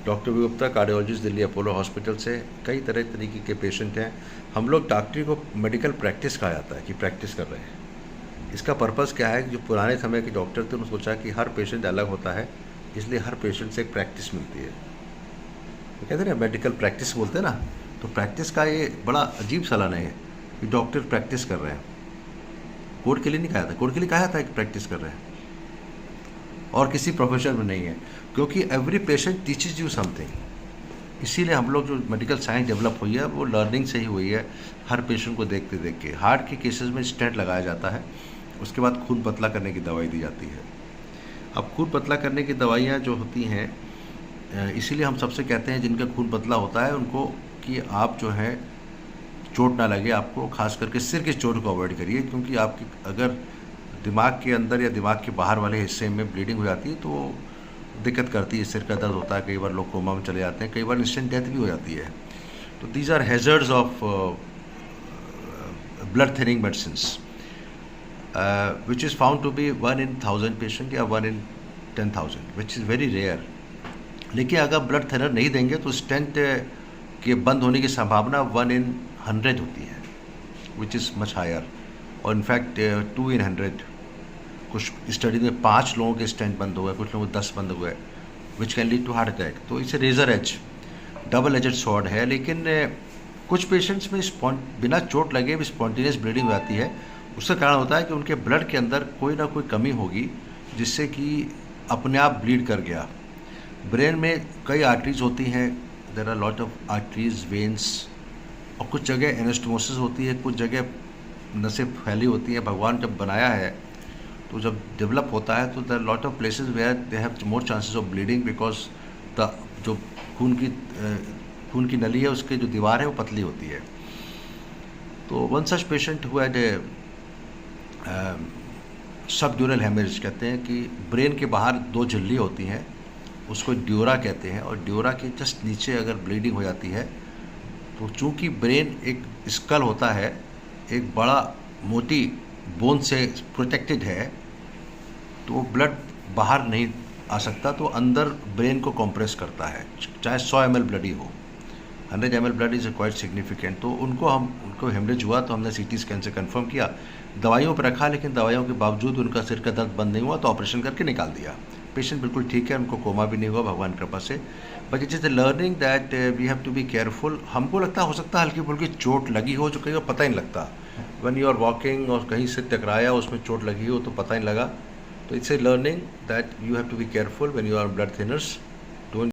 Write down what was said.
Doctor Gupta, cardiologist, Delhi Apollo hospital से। कई तरह तरीके के पेशेंट हैं। हम लोग डॉक्टरी को मेडिकल प्रैक्टिस कहा जाता है कि प्रैक्टिस कर रहे हैं। इसका पर्पज़ क्या है कि जो पुराने समय के डॉक्टर थे उन्होंने सोचा कि हर पेशेंट अलग होता है, इसलिए हर पेशेंट से एक प्रैक्टिस मिलती है। तो कहते हैं ना मेडिकल प्रैक्टिस बोलते हैं ना, तो प्रैक्टिस का ये बड़ा अजीब सलाह है कि डॉक्टर प्रैक्टिस कर रहे हैं। कोर्ट के लिए नहीं कहा था, कोर्ट के लिए कहा था कि प्रैक्टिस कर रहे हैं, और किसी प्रोफेशन में नहीं है, क्योंकि every patient teaches you something. इसीलिए हम लोग जो मेडिकल साइंस डेवलप हुई है वो लर्निंग से ही हुई है, हर पेशेंट को देखते देख के। हार्ट के केसेस में स्टेंट लगाया जाता है, उसके बाद खून पतला करने की दवाई दी जाती है। अब खून पतला करने की दवाइयाँ जो होती हैं, इसीलिए हम सबसे कहते हैं जिनका खून पतला होता है उनको कि आप जो है चोट ना लगे आपको, खास करके सिर की चोट को अवॉइड करिए, क्योंकि आपकी अगर दिमाग के अंदर या दिमाग के बाहर वाले हिस्से में ब्लीडिंग हो जाती है तो दिक्कत करती है, सिर का दर्द होता है, कई बार लोग कोमा में चले जाते हैं, कई बार इंस्टेंट डेथ भी हो जाती है। तो these are hazards of blood thinning medicines which is found to be 1 in 1000 patient या 1 in 10,000, which is very rare. लेकिन अगर ब्लड थिनर नहीं देंगे तो स्टेंट के बंद होने की संभावना 1 in 100 होती है, विच इज़ मच हायर, और इनफैक्ट 2 in 100। कुछ स्टडी में 5 लोगों के स्टेंट बंद हुए, कुछ लोगों के 10 बंद हुए, which can lead to heart attack. तो इसे razor edge, double edged sword है। लेकिन कुछ पेशेंट्स में बिना चोट लगे भी स्पॉन्टेनियस ब्लीडिंग हो जाती है। उसका कारण होता है कि उनके ब्लड के अंदर कोई ना कोई कमी होगी जिससे कि अपने आप ब्लीड कर गया। ब्रेन में कई आर्टरीज होती हैं, there are lot of arteries, veins, और कुछ जगह एनास्टोमोसिस होती है, कुछ जगह नसें फैली होती हैं। भगवान जब बनाया है तो जब डेवलप होता है तो there are lot of places where they have more chances of bleeding, because the जो खून की नली है उसके जो दीवार है वो पतली होती है। तो one such patient who had subdural haemorrhage, कहते हैं कि ब्रेन के बाहर 2 झिल्ली होती हैं, उसको ड्यूरा कहते हैं, और ड्यूरा के जस्ट नीचे अगर ब्लीडिंग हो जाती है तो चूँकि ब्रेन एक स्कल होता है, एक बड़ा मोटी बोन से प्रोटेक्टेड है, तो ब्लड बाहर नहीं आ सकता, तो अंदर ब्रेन को कंप्रेस करता है, चाहे 100 ml ब्लड ही हो। 100 ml blood is quite significant. तो उनको हेमरेज हुआ तो हमने CT स्कैन से कंफर्म किया, दवाइयों पर रखा, लेकिन दवाइयों के बावजूद उनका सिर का दर्द बंद नहीं हुआ, तो ऑपरेशन करके निकाल दिया। पेशेंट बिल्कुल ठीक है, उनको कोमा भी नहीं हुआ भगवान की कृपा से। But it is the learning that we have to be careful. हमको लगता हो सकता है हल्की फुल्की चोट लगी हो जो कहीं पता ही नहीं लगता, वन यू आर वॉकिंग और कहीं से टकराया उसमें चोट लगी हो तो पता नहीं लगा। तो it's a learning that you have to be careful when you are blood thinners.